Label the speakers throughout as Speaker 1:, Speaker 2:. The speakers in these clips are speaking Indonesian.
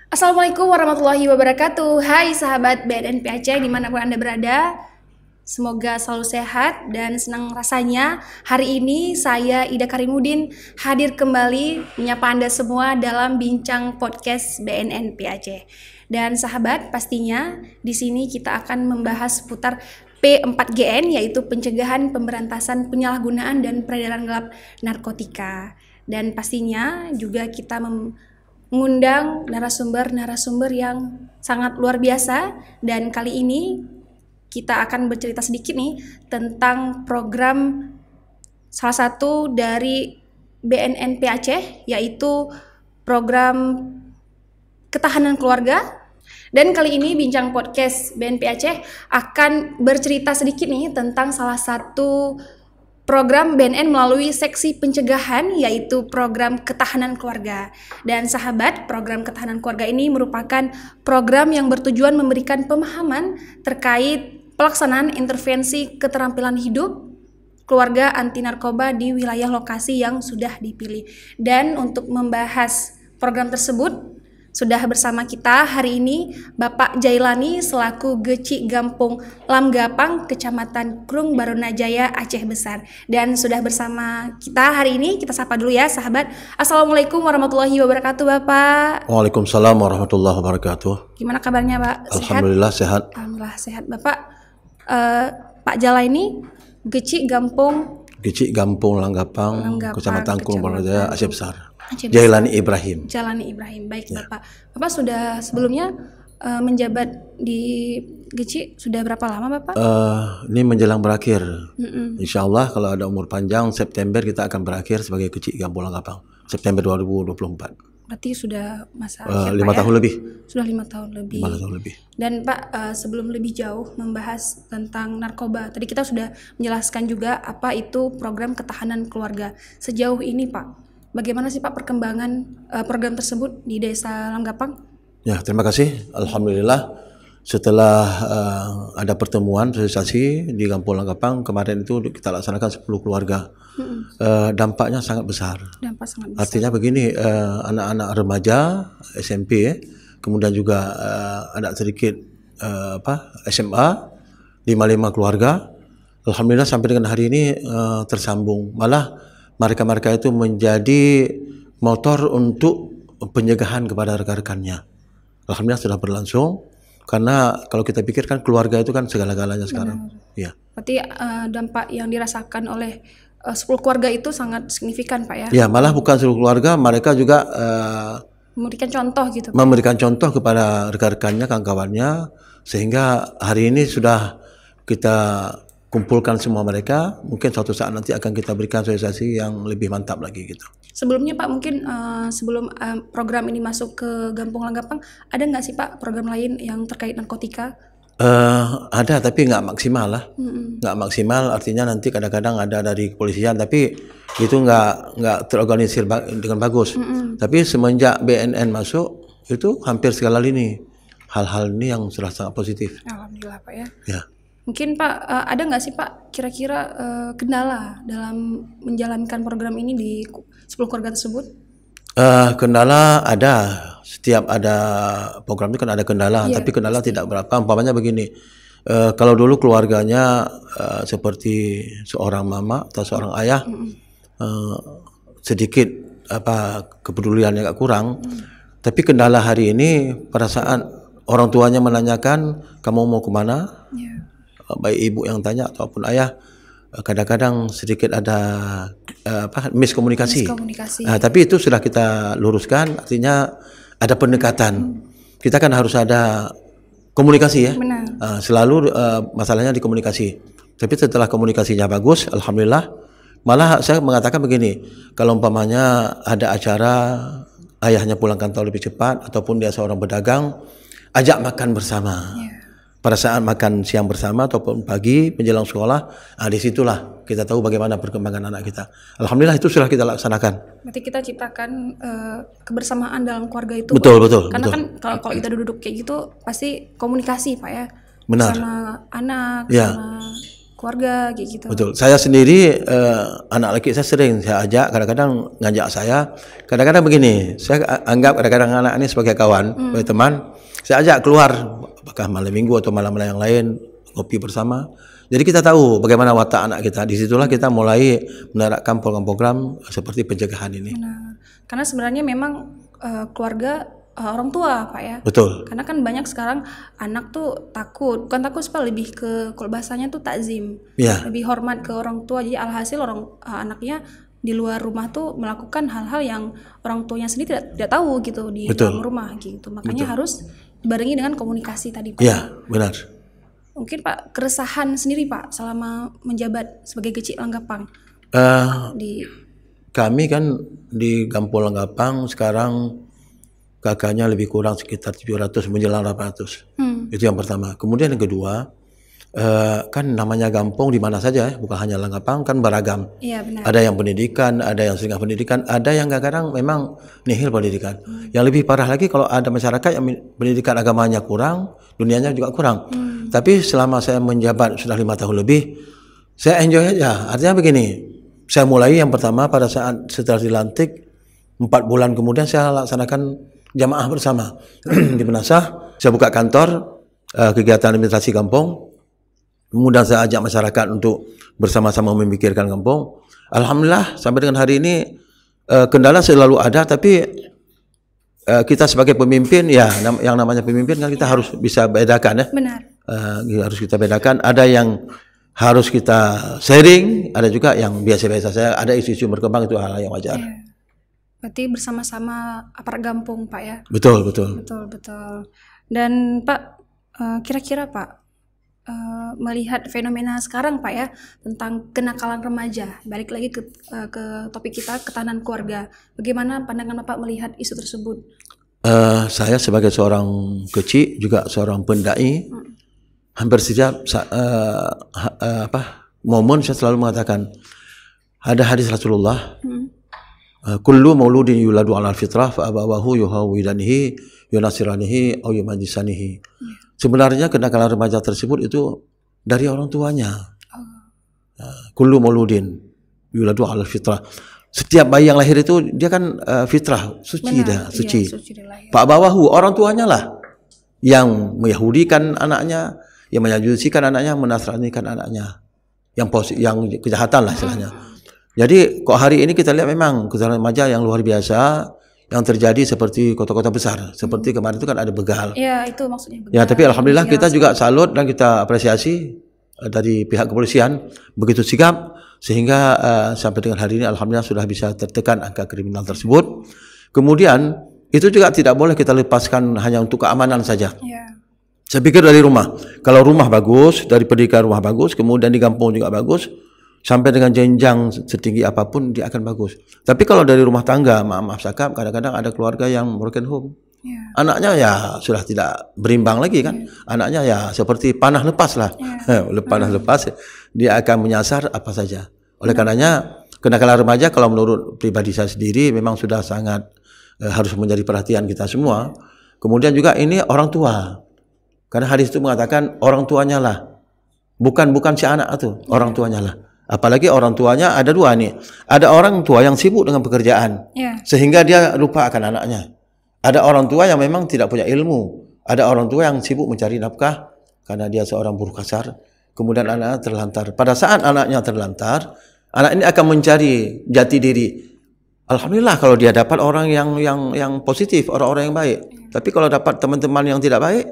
Speaker 1: Assalamualaikum warahmatullahi wabarakatuh. Hai sahabat BNN PAC dimanapun Anda berada. Semoga selalu sehat dan senang rasanya hari ini saya Ida Karimudin hadir kembali menyapa Anda semua dalam bincang podcast BNN PAC. Dan sahabat, pastinya di sini kita akan membahas seputar P4GN, yaitu pencegahan, pemberantasan, penyalahgunaan dan peredaran gelap narkotika. Dan pastinya juga kita mengundang narasumber-narasumber yang sangat luar biasa, dan kali ini kita akan bercerita sedikit nih tentang program salah satu dari BNN PAC, yaitu program ketahanan keluarga. Dan kali ini bincang podcast BNN PAC akan bercerita sedikit nih tentang salah satu program BNN melalui seksi pencegahan, yaitu program ketahanan keluarga. Dan sahabat, program ketahanan keluarga ini merupakan program yang bertujuan memberikan pemahaman terkait pelaksanaan intervensi keterampilan hidup keluarga anti narkoba di wilayah lokasi yang sudah dipilih. Dan untuk membahas program tersebut, sudah bersama kita hari ini Bapak Jailani selaku Geci Gampung Lamgapang, Kecamatan Krung Barunajaya, Aceh Besar. Dan sudah bersama kita hari ini, kita sapa dulu ya sahabat. Assalamualaikum warahmatullahi wabarakatuh Bapak.
Speaker 2: Waalaikumsalam warahmatullahi wabarakatuh.
Speaker 1: Gimana kabarnya Pak?
Speaker 2: Alhamdulillah sehat.
Speaker 1: Alhamdulillah sehat Bapak. Pak Jailani Geci Gampung
Speaker 2: Langgapang, Kecamatan Krung Barunajaya, Aceh Besar.
Speaker 1: Jailani
Speaker 2: Ibrahim.
Speaker 1: Baik
Speaker 2: Ya.
Speaker 1: Bapak sudah sebelumnya menjabat di Geci sudah berapa lama Bapak?
Speaker 2: Ini menjelang berakhir. Insya Allah kalau ada umur panjang September kita akan berakhir sebagai Geci Gampung Langgapang. September 2024.
Speaker 1: Berarti sudah masa akhir
Speaker 2: 5
Speaker 1: Pak,
Speaker 2: tahun
Speaker 1: ya?
Speaker 2: lebih.
Speaker 1: Sudah 5 tahun lebih.
Speaker 2: 5 tahun lebih.
Speaker 1: Dan Pak, sebelum lebih jauh membahas tentang narkoba, tadi kita sudah menjelaskan juga apa itu program ketahanan keluarga. Sejauh ini Pak, bagaimana sih Pak perkembangan program tersebut di Desa Langgapang?
Speaker 2: Ya, terima kasih. Alhamdulillah setelah ada pertemuan sosialisasi di Kampung Langgapang kemarin itu kita laksanakan 10 keluarga. Dampaknya sangat besar.
Speaker 1: Dampak sangat besar.
Speaker 2: Artinya begini, anak-anak remaja SMP, kemudian juga anak sedikit SMA, 5 keluarga. Alhamdulillah sampai dengan hari ini tersambung. Malah mereka-mereka itu menjadi motor untuk pencegahan kepada rekan-rekannya. Alhamdulillah sudah berlangsung, karena kalau kita pikirkan keluarga itu kan segala-galanya sekarang. Ya.
Speaker 1: Berarti dampak yang dirasakan oleh 10 keluarga itu sangat signifikan Pak ya?
Speaker 2: Ya, malah bukan seluruh keluarga, mereka juga
Speaker 1: Memberikan contoh gitu Pak?
Speaker 2: memberikan contoh kepada rekan-rekannya, kawan-kawannya, sehingga hari ini sudah kita kumpulkan semua mereka. Mungkin suatu saat nanti akan kita berikan sosialisasi yang lebih mantap lagi gitu.
Speaker 1: Sebelumnya Pak, mungkin sebelum program ini masuk ke Gampung Langgapang, ada nggak sih Pak program lain yang terkait narkotika?
Speaker 2: Ada tapi nggak maksimal lah, nggak maksimal. Artinya nanti kadang-kadang ada dari kepolisian, tapi itu nggak terorganisir dengan bagus. Tapi semenjak BNN masuk, itu hampir segala lini hal-hal ini yang sudah sangat positif.
Speaker 1: Alhamdulillah Pak ya.
Speaker 2: Ya.
Speaker 1: Mungkin Pak, ada nggak sih Pak kira-kira kendala dalam menjalankan program ini di 10 keluarga tersebut?
Speaker 2: Kendala ada. Setiap ada program itu kan ada kendala, tapi kendala tidak berapa. Umpamanya begini, kalau dulu keluarganya seperti seorang mama atau seorang ayah, sedikit kepeduliannya agak kurang. Tapi kendala hari ini pada saat orang tuanya menanyakan kamu mau kemana, baik ibu yang tanya ataupun ayah, kadang-kadang sedikit ada miskomunikasi. Tapi itu sudah kita luruskan, artinya ada pendekatan. Kita kan harus ada komunikasi ya.
Speaker 1: Benar.
Speaker 2: Selalu masalahnya di komunikasi. Tapi setelah komunikasinya bagus, alhamdulillah. Malah saya mengatakan begini, kalau umpamanya ada acara ayahnya pulang kantor lebih cepat ataupun dia seorang pedagang, ajak makan bersama. Pada saat makan siang bersama ataupun pagi menjelang sekolah, disitulah kita tahu bagaimana perkembangan anak kita. Alhamdulillah itu sudah kita laksanakan.
Speaker 1: Berarti kita ciptakan kebersamaan dalam keluarga itu.
Speaker 2: Betul.
Speaker 1: Karena kan kalau kita duduk kayak gitu pasti komunikasi Pak ya.
Speaker 2: Benar.
Speaker 1: Sama anak,
Speaker 2: Ya.
Speaker 1: sama keluarga kayak gitu.
Speaker 2: Betul. Saya sendiri anak laki saya sering saya ajak, kadang-kadang ngajak saya. Kadang-kadang begini, saya anggap kadang-kadang anak ini sebagai kawan, sebagai teman. Saya ajak keluar, apakah malam minggu atau malam-malam yang lain, ngopi bersama. Jadi kita tahu bagaimana watak anak kita. Disitulah kita mulai menerapkan program-program seperti pencegahan ini.
Speaker 1: Benar. Karena sebenarnya memang keluarga orang tua, Pak ya.
Speaker 2: Betul.
Speaker 1: Karena kan banyak sekarang anak tuh takut, bukan takut sih, lebih ke kalau bahasanya tuh takzim.
Speaker 2: Ya.
Speaker 1: Lebih hormat ke orang tua. Jadi alhasil anaknya di luar rumah tuh melakukan hal-hal yang orang tuanya sendiri tidak tahu gitu di dalam rumah gitu. Makanya harus dibarengi dengan komunikasi tadi, Pak.
Speaker 2: Ya, benar.
Speaker 1: Mungkin Pak, keresahan sendiri Pak selama menjabat sebagai Gecik Langgapang di
Speaker 2: Kami kan di Kampung Langgapang sekarang kakaknya lebih kurang sekitar 700 menjelang 800. Itu yang pertama. Kemudian yang kedua, kan namanya kampung di mana saja, bukan hanya Langgapang, kan beragam.
Speaker 1: Iya, benar.
Speaker 2: Ada yang pendidikan, ada yang setengah pendidikan, ada yang kadang-kadang memang nihil pendidikan. Yang lebih parah lagi kalau ada masyarakat yang pendidikan agamanya kurang, dunianya juga kurang. Tapi selama saya menjabat sudah 5 tahun lebih, saya enjoy aja. Artinya begini, saya mulai yang pertama pada saat setelah dilantik, 4 bulan kemudian saya laksanakan jamaah bersama di Menasah. Saya buka kantor kegiatan administrasi kampung. Kemudian saya ajak masyarakat untuk bersama-sama memikirkan kampung. Alhamdulillah sampai dengan hari ini kendala selalu ada, tapi kita sebagai pemimpin, ya yang namanya pemimpin kan kita harus bisa bedakan ya.
Speaker 1: Benar.
Speaker 2: Harus kita bedakan. Ada yang harus kita sharing, ada juga yang biasa-biasa. Saya ada isu-isu berkembang, itu hal yang wajar.
Speaker 1: Iya. Berarti bersama-sama aparat kampung Pak ya.
Speaker 2: Betul, betul.
Speaker 1: Betul. Dan Pak, kira-kira Pak, melihat fenomena sekarang Pak ya tentang kenakalan remaja, balik lagi ke topik kita, ketahanan keluarga. Bagaimana pandangan Bapak melihat isu tersebut?
Speaker 2: Saya sebagai seorang kecil, juga seorang pendai, hampir setiap momen saya selalu mengatakan, ada hadis Rasulullah, kullu mauludin yuladu ala fitrah fa abawahu yuhawidanihi yunasiranihi au yumajisanihi. Sebenarnya kenakalan remaja tersebut itu dari orang tuanya. Kullu mauludin yuladu ala fitrah. Setiap bayi yang lahir itu dia kan fitrah, suci dah, suci. Pak bawahu, orang tuanya lah yang meyahudikan anaknya, yang menyajusikan anaknya, menasranikan anaknya, yang kejahatan lah istilahnya. Jadi kok hari ini kita lihat memang kenakalan remaja yang luar biasa yang terjadi seperti kota-kota besar. Seperti kemarin itu kan ada begal.
Speaker 1: Ya, itu maksudnya begal.
Speaker 2: Ya, tapi alhamdulillah kita juga salut dan kita apresiasi dari pihak kepolisian begitu sigap sehingga sampai dengan hari ini alhamdulillah sudah bisa tertekan angka kriminal tersebut. Kemudian itu juga tidak boleh kita lepaskan hanya untuk keamanan saja.
Speaker 1: Ya.
Speaker 2: Saya pikir dari rumah. Kalau rumah bagus, dari pendidikan rumah bagus, kemudian di kampung juga bagus, sampai dengan jenjang setinggi apapun dia akan bagus. Tapi kalau dari rumah tangga, maaf cakap, kadang-kadang ada keluarga yang broken home.
Speaker 1: Ya.
Speaker 2: Anaknya ya sudah tidak berimbang lagi kan. Anaknya ya seperti panah lepas lah. Panah lepas, dia akan menyasar apa saja. Oleh karenanya kenakalan remaja kalau menurut pribadi saya sendiri memang sudah sangat harus menjadi perhatian kita semua. Kemudian juga ini orang tua. Karena hadis itu mengatakan orang tuanya lah. Bukan si anak itu, orang tuanya lah. Apalagi orang tuanya ada dua nih. Ada orang tua yang sibuk dengan pekerjaan, sehingga dia lupa akan anaknya. Ada orang tua yang memang tidak punya ilmu. Ada orang tua yang sibuk mencari nafkah karena dia seorang buruh kasar. Kemudian anaknya terlantar. Pada saat anaknya terlantar, anak ini akan mencari jati diri. Alhamdulillah kalau dia dapat orang yang positif, orang-orang yang baik. Tapi kalau dapat teman-teman yang tidak baik,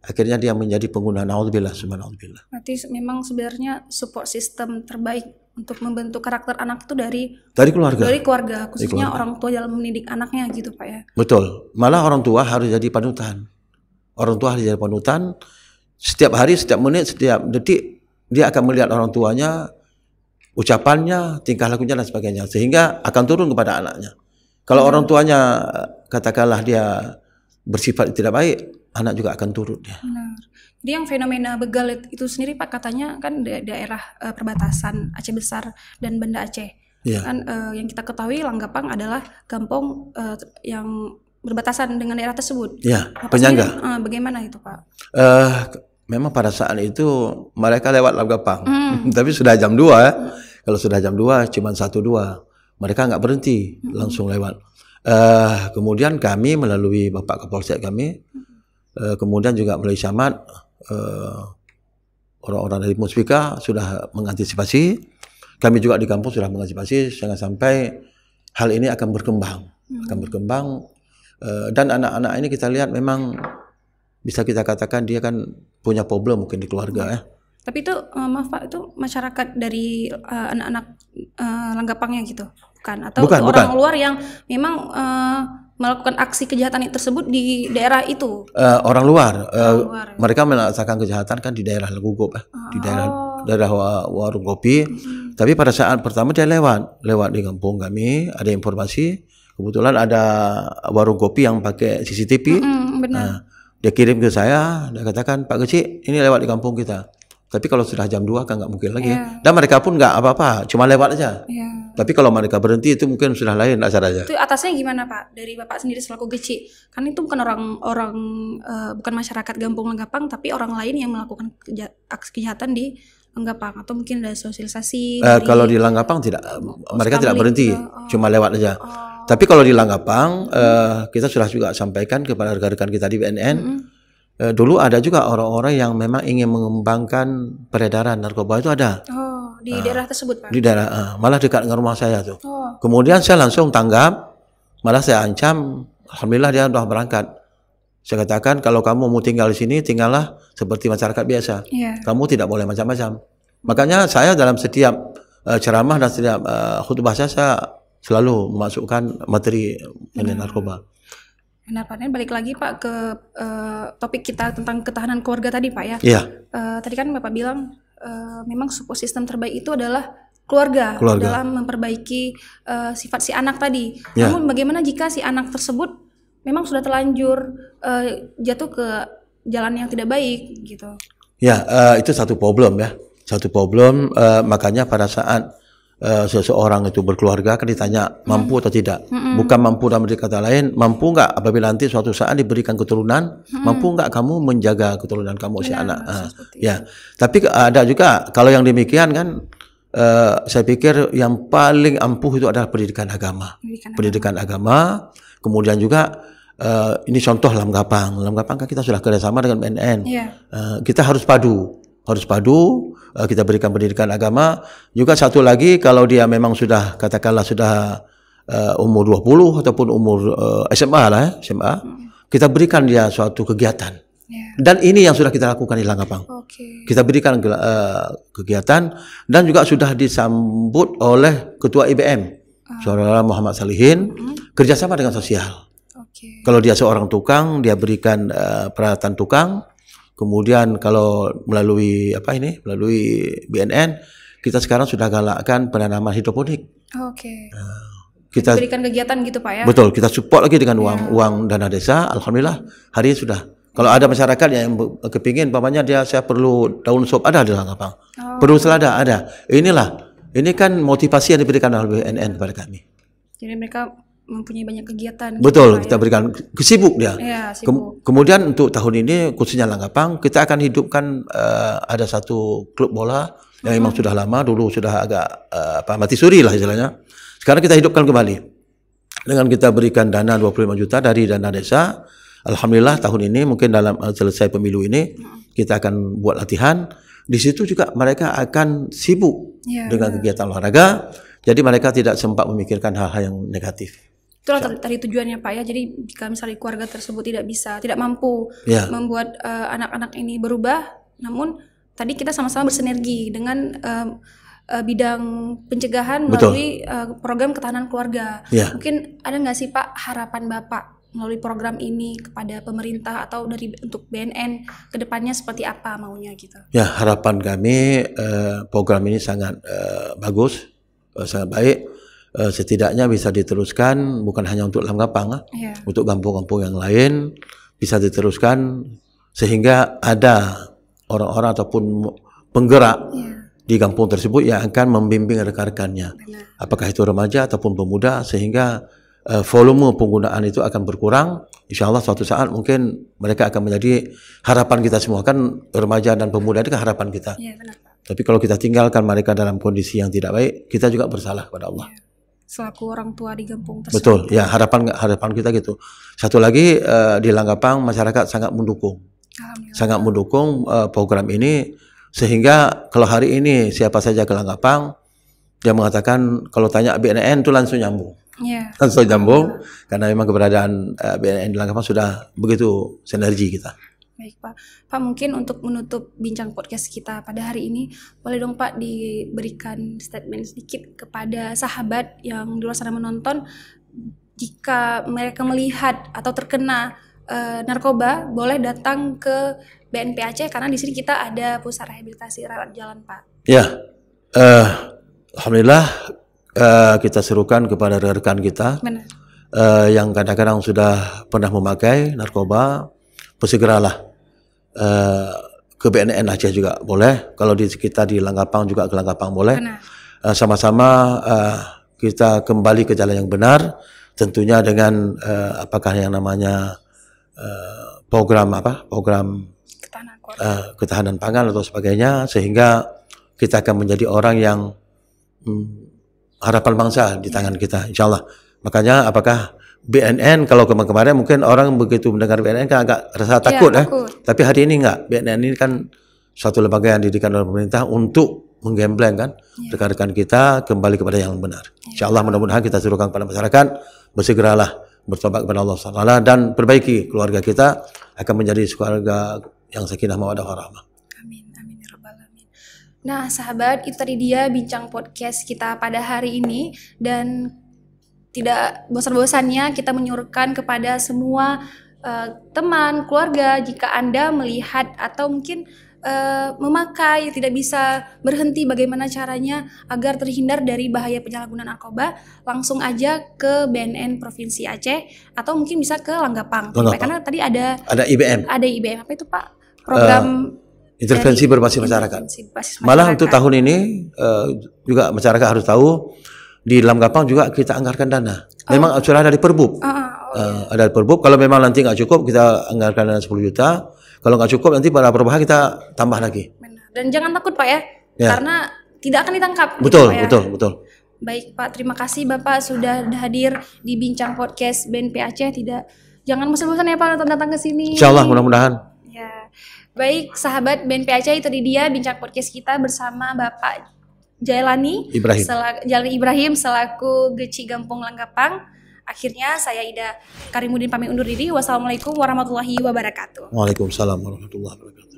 Speaker 2: akhirnya dia menjadi pengguna. Naudzubillah, subhanallah.
Speaker 1: Berarti memang sebenarnya support system terbaik untuk membentuk karakter anak itu dari
Speaker 2: keluarga.
Speaker 1: Dari keluarga, khususnya orang tua dalam mendidik anaknya gitu Pak ya.
Speaker 2: Betul. Malah orang tua harus jadi panutan. Orang tua harus jadi panutan. Setiap hari, setiap menit, setiap detik dia akan melihat orang tuanya, ucapannya, tingkah lakunya dan sebagainya, sehingga akan turun kepada anaknya. Kalau orang tuanya katakanlah dia bersifat tidak baik, anak juga akan turut ya.
Speaker 1: Benar. Jadi yang fenomena begal itu sendiri Pak, katanya kan daerah perbatasan Aceh Besar dan Banda Aceh. Ya. Kan yang kita ketahui Langgapang adalah kampung yang berbatasan dengan daerah tersebut.
Speaker 2: Ya, penyangga.
Speaker 1: Bagaimana itu Pak?
Speaker 2: memang pada saat itu mereka lewat Lamgapang. Tapi sudah jam 2 ya. Kalau sudah jam 2 cuma 1-2. Mereka nggak berhenti, langsung lewat. Kemudian kami melalui Bapak Kapolsek kami, kemudian juga melalui Camat, orang-orang dari Muspika sudah mengantisipasi. Kami juga di kampung sudah mengantisipasi jangan sampai hal ini akan berkembang. Dan anak-anak ini kita lihat memang bisa kita katakan dia kan punya problem mungkin di keluarga ya.
Speaker 1: Tapi itu maaf Pak, itu masyarakat dari anak-anak Langgapangnya gitu, bukan? Atau
Speaker 2: Bukan,
Speaker 1: orang luar yang memang melakukan aksi kejahatan tersebut di daerah itu?
Speaker 2: Orang luar,
Speaker 1: Luar.
Speaker 2: mereka melaksanakan kejahatan kan di daerah Legugop di daerah warung kopi. Tapi pada saat pertama dia lewat di kampung kami, ada informasi kebetulan ada warung kopi yang pakai CCTV.
Speaker 1: Benar.
Speaker 2: Dia kirim ke saya, dia katakan Pak Kecik ini lewat di kampung kita. Tapi kalau sudah jam 2 kan nggak mungkin lagi. Dan mereka pun nggak apa-apa, cuma lewat aja. Tapi kalau mereka berhenti itu mungkin sudah lain acaranya.
Speaker 1: Itu atasnya gimana Pak? Dari Bapak sendiri selaku Kecik, kan itu bukan orang bukan masyarakat Kampung Langgapang, tapi orang lain yang melakukan aksi kejahatan di Langgapang, atau mungkin ada sosialisasi.
Speaker 2: Kalau di Langgapang tidak, mereka tidak berhenti, cuma lewat aja. Tapi kalau di Langgapang, kita sudah juga sampaikan kepada rekan-rekan kita di BNN. Dulu ada juga orang-orang yang memang ingin mengembangkan peredaran narkoba itu ada.
Speaker 1: Di daerah tersebut Pak?
Speaker 2: Di daerah, malah dekat dengan rumah saya tuh. Kemudian saya langsung tanggap, malah saya ancam. Alhamdulillah dia sudah berangkat. Saya katakan kalau kamu mau tinggal di sini, tinggallah seperti masyarakat biasa. Kamu tidak boleh macam-macam. Makanya saya dalam setiap ceramah dan setiap khutbah saya selalu memasukkan materi mengenai narkoba.
Speaker 1: Benar Pak, dan balik lagi Pak ke topik kita tentang ketahanan keluarga tadi Pak ya.
Speaker 2: Iya.
Speaker 1: Tadi kan Bapak bilang memang support system terbaik itu adalah keluarga. Dalam memperbaiki sifat si anak tadi. Namun bagaimana jika si anak tersebut memang sudah terlanjur jatuh ke jalan yang tidak baik gitu? Ya,
Speaker 2: itu satu problem ya. Satu problem, makanya pada saat seseorang itu berkeluarga kan ditanya mampu atau tidak. Bukan mampu dalam kata lain, mampu nggak apabila nanti suatu saat diberikan keturunan, mampu nggak kamu menjaga keturunan kamu si anak. Ya, tapi ada juga kalau yang demikian kan, saya pikir yang paling ampuh itu adalah pendidikan agama. Pendidikan agama, kemudian juga ini contoh Lamgapang kan kita sudah kerjasama dengan BNN. Kita harus padu. Kita berikan pendidikan agama. Juga satu lagi, kalau dia memang sudah katakanlah sudah umur 20 ataupun umur SMA lah ya, SMA, kita berikan dia suatu kegiatan. Dan ini yang sudah kita lakukan di Langgapang. Kita berikan kegiatan dan juga sudah disambut oleh Ketua IBM, Saudara Muhammad Salihin, kerjasama dengan sosial. Kalau dia seorang tukang, dia berikan peralatan tukang. Kemudian kalau melalui BNN, kita sekarang sudah galakkan penanaman hidroponik. Kita berikan kegiatan gitu Pak ya. Betul, kita support lagi dengan uang dana desa. Alhamdulillah hari ini sudah. Kalau ada masyarakat yang kepingin, pamannya saya perlu daun sop, ada di Langgapang. Perlu selada ada. Ini kan motivasi yang diberikan oleh BNN kepada kami. Jadi mereka mempunyai banyak kegiatan. Betul, kita berikan sibuk dia. Sibuk. Kemudian untuk tahun ini khususnya Langgapang, kita akan hidupkan ada satu klub bola yang memang sudah lama, dulu sudah agak mati suri lah istilahnya. Sekarang kita hidupkan kembali dengan kita berikan dana 25 juta dari dana desa. Alhamdulillah tahun ini mungkin dalam selesai pemilu ini kita akan buat latihan. Di situ juga mereka akan sibuk dengan kegiatan olahraga. Jadi mereka tidak sempat memikirkan hal-hal yang negatif. Itulah tadi tujuannya Pak ya. Jadi jika misalnya keluarga tersebut tidak mampu membuat anak-anak ini berubah, namun tadi kita sama-sama bersinergi dengan bidang pencegahan melalui program ketahanan keluarga. Mungkin ada nggak sih Pak harapan Bapak melalui program ini kepada pemerintah atau untuk BNN kedepannya seperti apa maunya gitu? Ya, harapan kami program ini sangat bagus, sangat baik. Setidaknya bisa diteruskan bukan hanya untuk Langgapang, untuk kampung-kampung yang lain bisa diteruskan sehingga ada orang-orang ataupun penggerak di kampung tersebut yang akan membimbing rekan-rekannya, apakah itu remaja ataupun pemuda, sehingga volume penggunaan itu akan berkurang. InsyaAllah suatu saat mungkin mereka akan menjadi harapan kita semua. Kan remaja dan pemuda itu kan harapan kita.
Speaker 1: Ya, benar, Pak.
Speaker 2: Tapi kalau kita tinggalkan mereka dalam kondisi yang tidak baik, kita juga bersalah kepada Allah.
Speaker 1: Ya. Selaku orang tua di kampung tersebut.
Speaker 2: Betul, ya harapan kita gitu. Satu lagi di Langgapang masyarakat sangat mendukung. Sangat mendukung program ini, sehingga kalau hari ini siapa saja ke Langgapang, dia mengatakan kalau tanya BNN itu langsung nyambung.
Speaker 1: Yeah.
Speaker 2: Langsung nyambung, karena memang keberadaan BNN di Langgapang sudah begitu sinergi kita.
Speaker 1: Baik Pak. Pak, mungkin untuk menutup bincang podcast kita pada hari ini, boleh dong Pak diberikan statement sedikit kepada sahabat yang di luar sana menonton, jika mereka melihat atau terkena narkoba, boleh datang ke BNP Aceh karena di sini kita ada pusat rehabilitasi rawat jalan, Pak.
Speaker 2: Ya, alhamdulillah kita serukan kepada rekan kita yang kadang-kadang sudah pernah memakai narkoba, bersegeralah ke BNN Aceh juga boleh. Kalau kita di Langgapang juga ke Langgapang boleh. Sama-sama kita kembali ke jalan yang benar, tentunya dengan apakah yang namanya program ketahanan pangan atau sebagainya, sehingga kita akan menjadi orang yang harapan bangsa di tangan kita, insyaallah. Makanya apakah BNN, kalau kemarin mungkin orang begitu mendengar BNN kan agak rasa takut, takut. Tapi hari ini enggak. BNN ini kan suatu lembaga yang didirikan oleh pemerintah untuk menggembleng kan rekan-rekan kita kembali kepada yang benar. Insyaallah mudah-mudahan kita serukan kepada masyarakat, bersegeralah bertobat kepada Allah SWT dan perbaiki keluarga kita, akan menjadi keluarga yang sakinah mawaddah warahmah.
Speaker 1: Amin, amin ya rabbal alamin. Nah, sahabat, itu tadi dia bincang podcast kita pada hari ini, dan tidak bosan-bosannya kita menyuruhkan kepada semua teman, keluarga, jika Anda melihat atau mungkin memakai, tidak bisa berhenti bagaimana caranya agar terhindar dari bahaya penyalahgunaan narkoba, langsung aja ke BNN Provinsi Aceh atau mungkin bisa ke Langgapang. Karena tadi ada IBM. Ada IBM, apa itu Pak? Program
Speaker 2: intervensi berbasis masyarakat. Malah untuk tahun ini juga masyarakat harus tahu, di Langgapang juga kita anggarkan dana. Memang sudah ada di Perbub. Ada di Perbub. Kalau memang nanti nggak cukup, kita anggarkan dana 10 juta. Kalau nggak cukup, nanti pada perubahan kita tambah lagi.
Speaker 1: Benar. Dan jangan takut Pak ya, karena tidak akan ditangkap.
Speaker 2: Betul,
Speaker 1: gitu, Pak,
Speaker 2: betul.
Speaker 1: Baik Pak, terima kasih Bapak sudah hadir di bincang podcast BNP Aceh. Jangan bosan-bosan ya Pak datang ke sini.
Speaker 2: Insyaallah, mudah-mudahan.
Speaker 1: Ya, baik sahabat BNP Aceh, itu dia bincang podcast kita bersama Bapak Jailani Ibrahim selaku Geci Gampung Langgapang. Akhirnya saya Ida Karimudin pamit undur diri. Wassalamualaikum warahmatullahi wabarakatuh.
Speaker 2: Waalaikumsalam warahmatullahi wabarakatuh.